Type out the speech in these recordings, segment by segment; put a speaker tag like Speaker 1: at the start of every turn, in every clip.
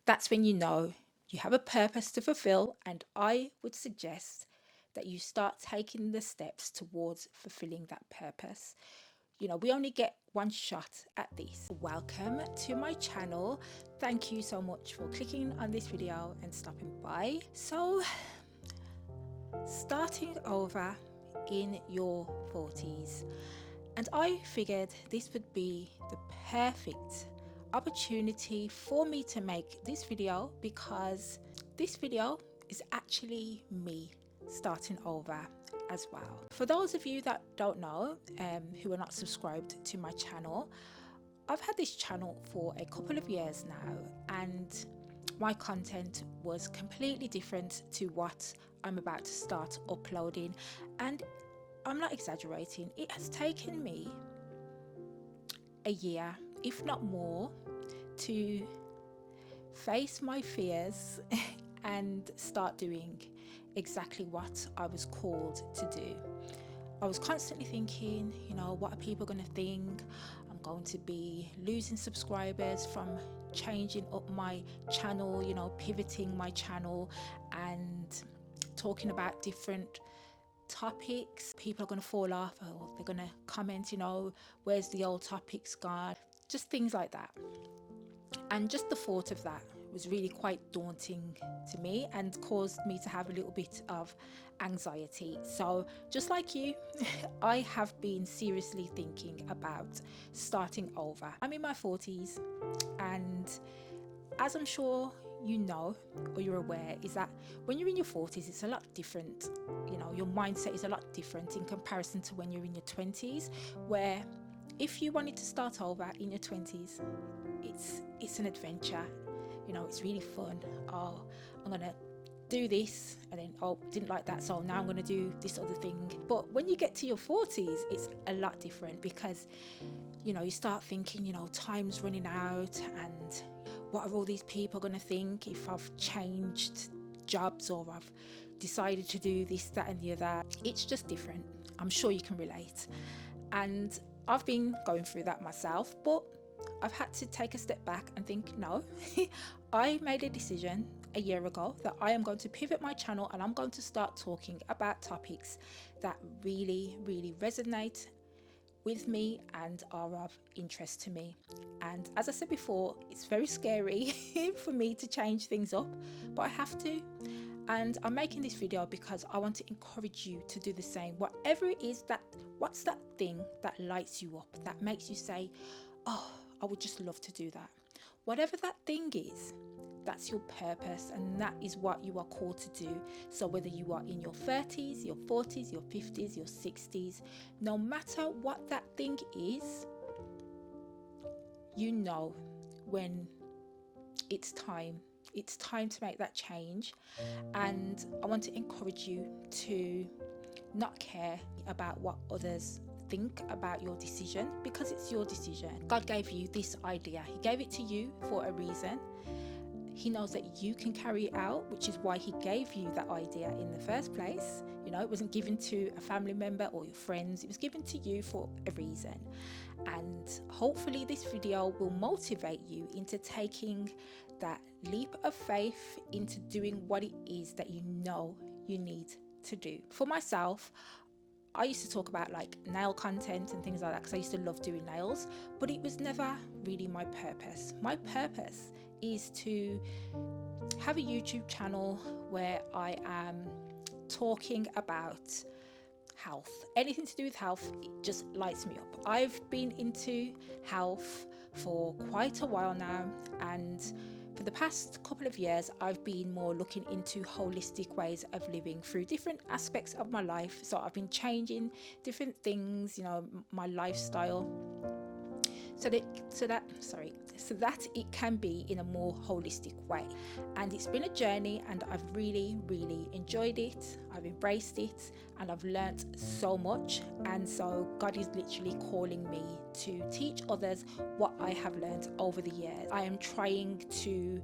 Speaker 1: That's when you know you have a purpose to fulfill, and I would suggest that you start taking the steps towards fulfilling that purpose. We only get one shot at this. Welcome to my channel. Thank you so much for clicking on this video and stopping by. So, starting over in your 40s, and I figured this would be the perfect opportunity for me to make this video, because this video is actually me starting over as well. For those of you that don't know, who are not subscribed to my channel, I've had this channel for a couple of years now, and my content was completely different to what I'm about to start uploading. And I'm not exaggerating, it has taken me a year, if not more, to face my fears and start doing exactly what I was called to do. I was constantly thinking, what are people going to think? I'm going to be losing subscribers from changing up my channel, pivoting my channel and talking about different topics. People are going to fall off, or they're going to comment, where's the old topics gone? Just things like that. And just the thought of that was really quite daunting to me and caused me to have a little bit of anxiety. So, just like you, I have been seriously thinking about starting over. I'm in my 40s, and as I'm sure you know or you're aware, is that when you're in your 40s, it's a lot different. Your mindset is a lot different in comparison to when you're in your 20s, where if you wanted to start over in your 20s, it's an adventure. It's really fun. Oh, I'm gonna do this, and then, oh, didn't like that, so now I'm going to do this other thing. But when you get to your 40s, it's a lot different, because you start thinking, time's running out, and what are all these people going to think if I've changed jobs or I've decided to do this, that and the other. It's just different. I'm sure you can relate. And I've been going through that myself, but I've had to take a step back and think, no, I made a decision a year ago that I am going to pivot my channel, and I'm going to start talking about topics that really, really resonate with me and are of interest to me. And as I said before, it's very scary for me to change things up, but I have to. And I'm making this video because I want to encourage you to do the same. Whatever it is, what's that thing that lights you up, that makes you say, oh, I would just love to do that. Whatever that thing is, that's your purpose, and that is what you are called to do. So whether you are in your 30s, your 40s, your 50s, your 60s, no matter what that thing is, when it's time. It's time to make that change. And I want to encourage you to not care about what others think about your decision, because it's your decision. God gave you this idea. He gave it to you for a reason. He knows that you can carry it out, which is why he gave you that idea in the first place. It wasn't given to a family member or your friends. It was given to you for a reason. And hopefully this video will motivate you into taking that leap of faith into doing what it is that you need to do. For myself, I used to talk about like nail content and things like that, because I used to love doing nails, but it was never really my purpose. My purpose is to have a YouTube channel where I am talking about health. Anything to do with health, it just lights me up. I've been into health for quite a while now, and for the past couple of years, I've been more looking into holistic ways of living through different aspects of my life. So I've been changing different things, my lifestyle, so that it can be in a more holistic way. And it's been a journey, and I've really, really enjoyed it. I've embraced it, and I've learnt so much. And so God is literally calling me to teach others what I have learnt over the years. I am trying to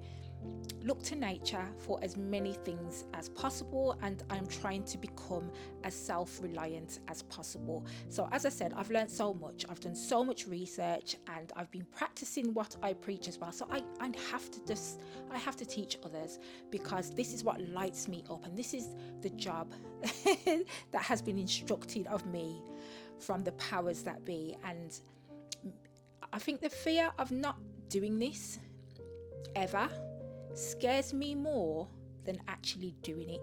Speaker 1: look to nature for as many things as possible, and I'm trying to become as self-reliant as possible. So as I said, I've learned so much, I've done so much research, and I've been practicing what I preach as well. So I have to teach others, because this is what lights me up, and this is the job that has been instructed of me from the powers that be. And I think the fear of not doing this ever scares me more than actually doing it.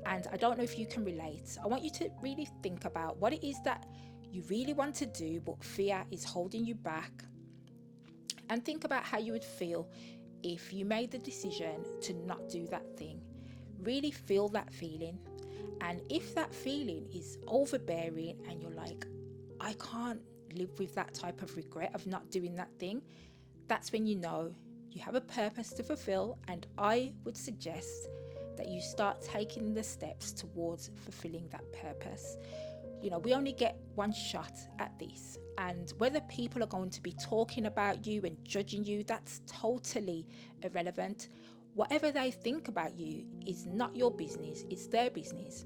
Speaker 1: And I don't know if you can relate. I want you to really think about what it is that you really want to do, but fear is holding you back. And think about how you would feel if you made the decision to not do that thing. Really feel that feeling. And if that feeling is overbearing and you're like, I can't live with that type of regret of not doing that thing, that's when you know you have a purpose to fulfill. And I would suggest that you start taking the steps towards fulfilling that purpose. You know, we only get one shot at this, and whether people are going to be talking about you and judging you, that's totally irrelevant. Whatever they think about you is not your business, it's their business.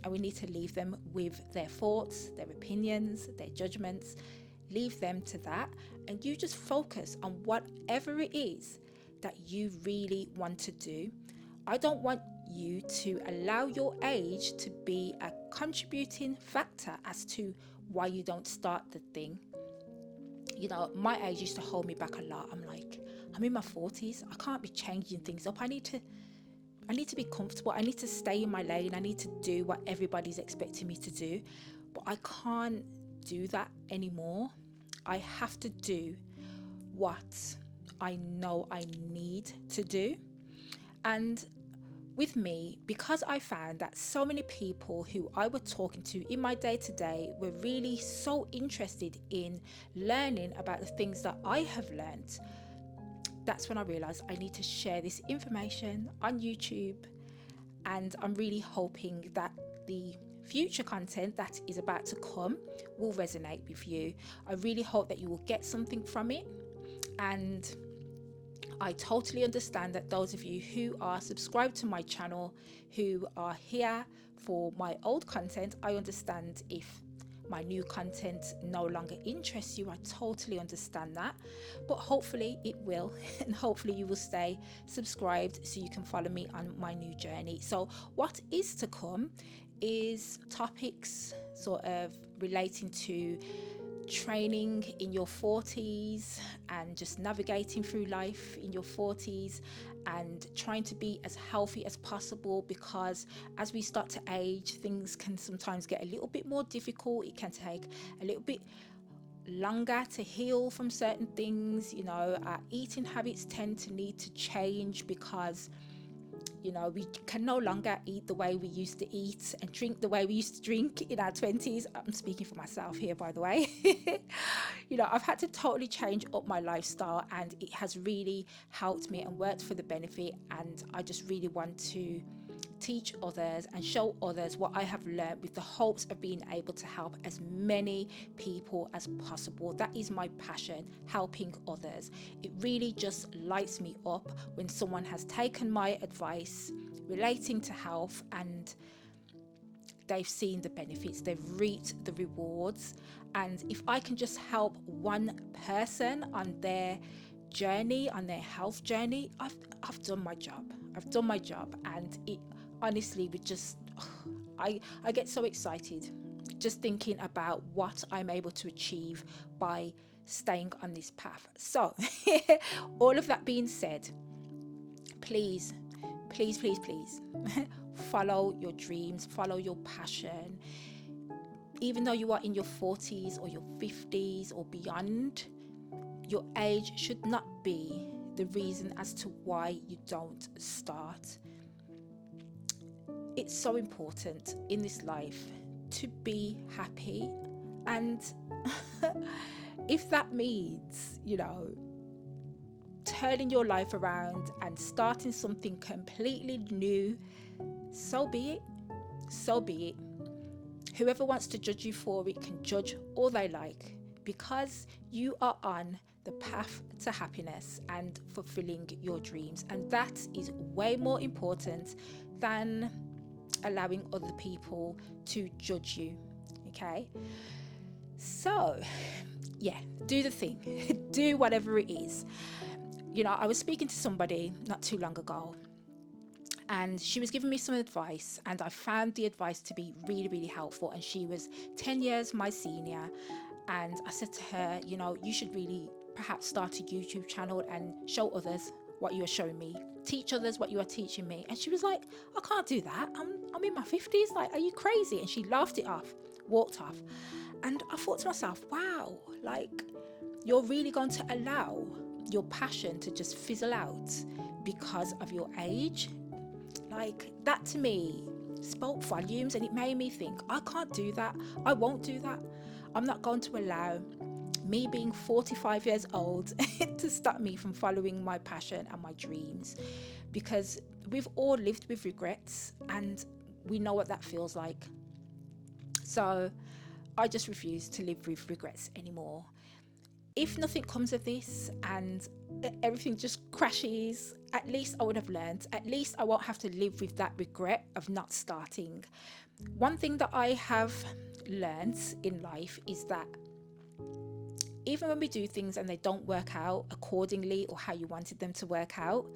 Speaker 1: And we need to leave them with their thoughts, their opinions, their judgments. Leave them to that, and you just focus on whatever it is that you really want to do. I don't want you to allow your age to be a contributing factor as to why you don't start the thing. You know, my age used to hold me back a lot. I'm like, I'm in my 40s. I can't be changing things up. I need to be comfortable. I need to stay in my lane. I need to do what everybody's expecting me to do. But I can't do that anymore. I have to do what I know I need to do. And with me, because I found that so many people who I was talking to in my day-to-day were really so interested in learning about the things that I have learned, that's when I realized I need to share this information on YouTube. And I'm really hoping that the future content that is about to come will resonate with you. I really hope that you will get something from it. And I totally understand that those of you who are subscribed to my channel, who are here for my old content, I understand if my new content no longer interests you. I totally understand that, but hopefully it will, and hopefully you will stay subscribed so you can follow me on my new journey. So what is to come is topics sort of relating to training in your 40s and just navigating through life in your 40s and trying to be as healthy as possible, because as we start to age, things can sometimes get a little bit more difficult. It can take a little bit longer to heal from certain things. You know, our eating habits tend to need to change because, you know, we can no longer eat the way we used to eat and drink the way we used to drink in our 20s. I'm speaking for myself here, by the way. You know, I've had to totally change up my lifestyle, and it has really helped me and worked for the benefit. And I just really want to teach others and show others what I have learned, with the hopes of being able to help as many people as possible. That is my passion, helping others. It really just lights me up when someone has taken my advice relating to health and they've seen the benefits, they've reaped the rewards. And if I can just help one person on their journey, on their health journey, I've done my job. I've done my job. And it honestly would just, I get so excited just thinking about what I'm able to achieve by staying on this path. So all of that being said, please follow your dreams, follow your passion. Even though you are in your 40s or your 50s or beyond, your age should not be the reason as to why you don't start. It's so important in this life to be happy, and if that means, you know, turning your life around and starting something completely new, so be it. So be it. Whoever wants to judge you for it can judge all they like, because you are on the path to happiness and fulfilling your dreams. And that is way more important than allowing other people to judge you. Okay? So, yeah, do the thing, do whatever it is. You know, I was speaking to somebody not too long ago, and she was giving me some advice, and I found the advice to be really, really helpful. And she was 10 years my senior. And I said to her, you know, you should really perhaps start a YouTube channel and show others what you are showing me. Teach others what you are teaching me. And she was like, I can't do that. I'm in my 50s. Like, are you crazy? And she laughed it off, walked off. And I thought to myself, wow, like, you're really going to allow your passion to just fizzle out because of your age? Like, that to me spoke volumes, and it made me think, I can't do that. I won't do that. I'm not going to allow me being 45 years old to stop me from following my passion and my dreams, because we've all lived with regrets and we know what that feels like. So I just refuse to live with regrets anymore. If nothing comes of this and everything just crashes, at least I would have learned. At least I won't have to live with that regret of not starting. One thing that I have learned in life is that even when we do things and they don't work out accordingly or how you wanted them to work out,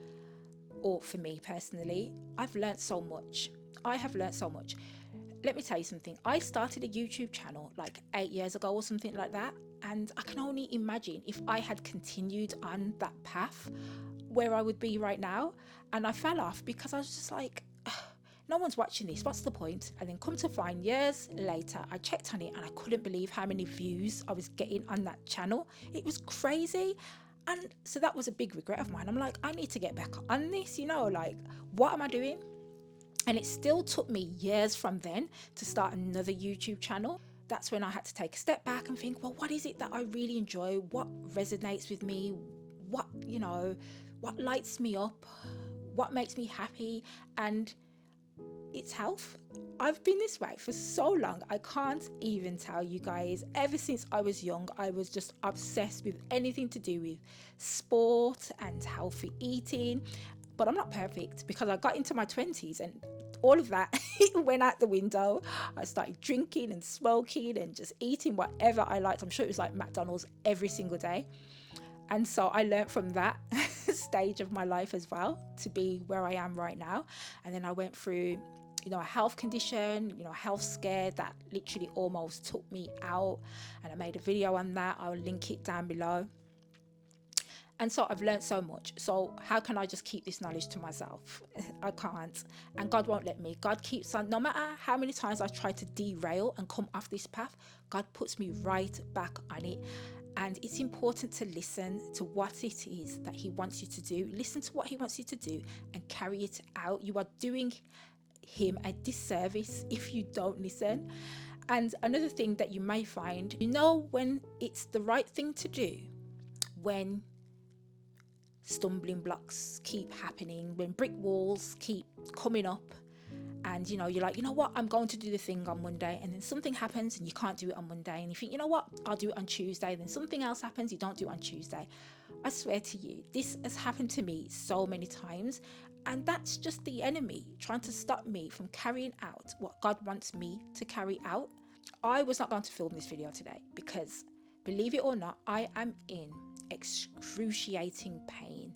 Speaker 1: or for me personally, I've learned so much. I have learned so much. Let me tell you something. I started a YouTube channel like 8 years ago or something like that. And I can only imagine if I had continued on that path, where I would be right now. And I fell off because I was just like, no one's watching this, what's the point? And then come to find years later, I checked on it and I couldn't believe how many views I was getting on that channel. It was crazy. And so that was a big regret of mine. I'm like, I need to get back on this, you know, like, what am I doing? And it still took me years from then to start another YouTube channel. That's when I had to take a step back and think, well, what is it that I really enjoy? What resonates with me? What, you know, what lights me up? What makes me happy? And it's health. I've been this way for so long. I can't even tell you guys. Ever since I was young, I was just obsessed with anything to do with sport and healthy eating. But I'm not perfect, because I got into my 20s and all of that went out the window. I started drinking and smoking and just eating whatever I liked. I'm sure it was like McDonald's every single day. And so I learned from that stage of my life as well to be where I am right now. And then I went through, you know, a health condition, you know, a health scare that literally almost took me out. And I made a video on that. I'll link it down below. And so I've learned so much. So how can I just keep this knowledge to myself? I can't. And God won't let me. God keeps on, no matter how many times I try to derail and come off this path, God puts me right back on it. And it's important to listen to what it is that He wants you to do. Listen to what He wants you to do and carry it out. You are doing Him a disservice if you don't listen. And another thing that you may find, you know, when it's the right thing to do, when stumbling blocks keep happening, when brick walls keep coming up, and you know, you're like, you know what, I'm going to do the thing on Monday, and then something happens and you can't do it on Monday, and you think, you know what, I'll do it on Tuesday, then something else happens, you don't do it on Tuesday. I swear to you, this has happened to me so many times, and that's just the enemy trying to stop me from carrying out what God wants me to carry out. I was not going to film this video today because, believe it or not, I am in excruciating pain.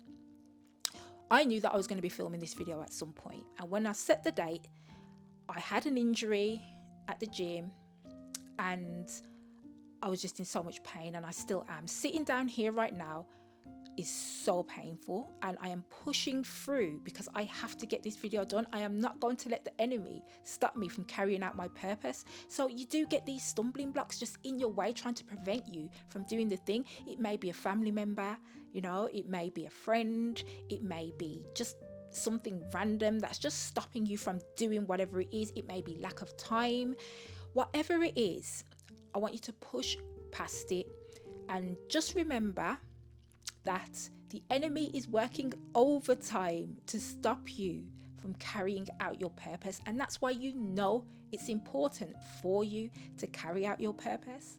Speaker 1: I knew that I was going to be filming this video at some point, and when I set the date, I had an injury at the gym and I was just in so much pain, and I still am. Sitting down here right now is so painful, and I am pushing through because I have to get this video done. I am not going to let the enemy stop me from carrying out my purpose. So you do get these stumbling blocks just in your way, trying to prevent you from doing the thing. It may be a family member, you know, it may be a friend, it may be just something random that's just stopping you from doing whatever it is. It may be lack of time. Whatever it is, I want you to push past it and just remember that the enemy is working overtime to stop you from carrying out your purpose. And that's why you know it's important for you to carry out your purpose.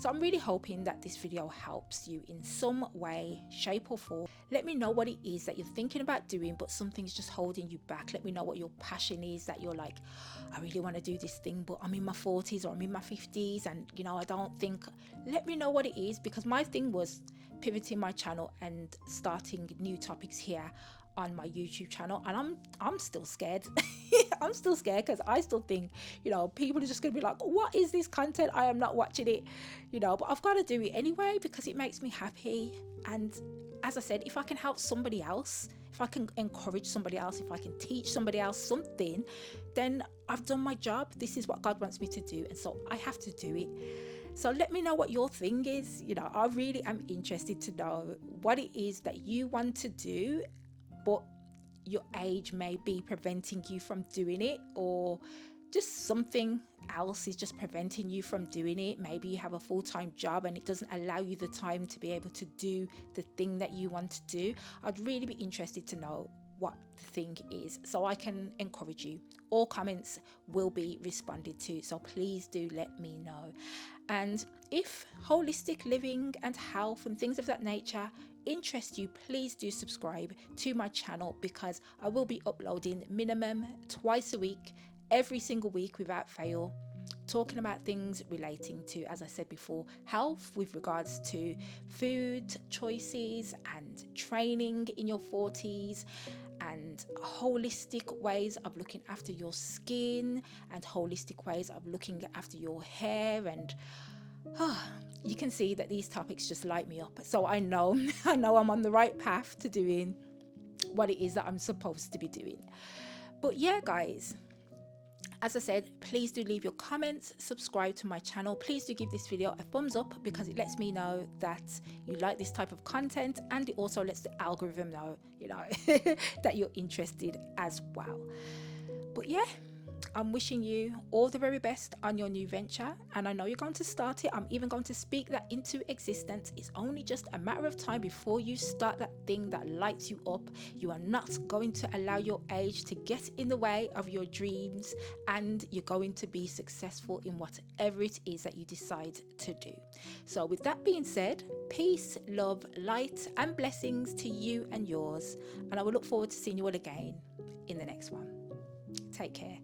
Speaker 1: So I'm really hoping that this video helps you in some way, shape or form. Let me know what it is that you're thinking about doing, but something's just holding you back. Let me know what your passion is, that you're like, I really want to do this thing, but I'm in my 40s or I'm in my 50s and I don't think. Let me know what it is, because my thing was pivoting my channel and starting new topics here on my YouTube channel, and I'm still scared. I'm still scared because I still think people are just gonna be like, what is this content? I am not watching it, but I've got to do it anyway because it makes me happy. And as I said, if I can help somebody else, if I can encourage somebody else, if I can teach somebody else something, then I've done my job. This is what God wants me to do, and so I have to do it. So let me know what your thing is. I really am interested to know what it is that you want to do, but your age may be preventing you from doing it, or just something else is just preventing you from doing it. Maybe you have a full-time job and it doesn't allow you the time to be able to do the thing that you want to do. I'd really be interested to know what the thing is so I can encourage you. All comments will be responded to, so please do let me know. And if holistic living and health and things of that nature interest you, please do subscribe to my channel, because I will be uploading minimum twice a week, every single week without fail, talking about things relating to, as I said before, health with regards to food choices and training in your 40s, and holistic ways of looking after your skin, and holistic ways of looking after your hair. And you can see that these topics just light me up. So I know I'm on the right path to doing what it is that I'm supposed to be doing. But yeah, guys, as I said, please do leave your comments, subscribe to my channel. Please do give this video a thumbs up, because it lets me know that you like this type of content, and it also lets the algorithm know, that you're interested as well. But yeah, I'm wishing you all the very best on your new venture, and I know you're going to start it. I'm even going to speak that into existence. It's only just a matter of time before you start that thing that lights you up. You are not going to allow your age to get in the way of your dreams, and you're going to be successful in whatever it is that you decide to do. So with that being said, peace, love, light and blessings to you and yours, and I will look forward to seeing you all again in the next one. Take care.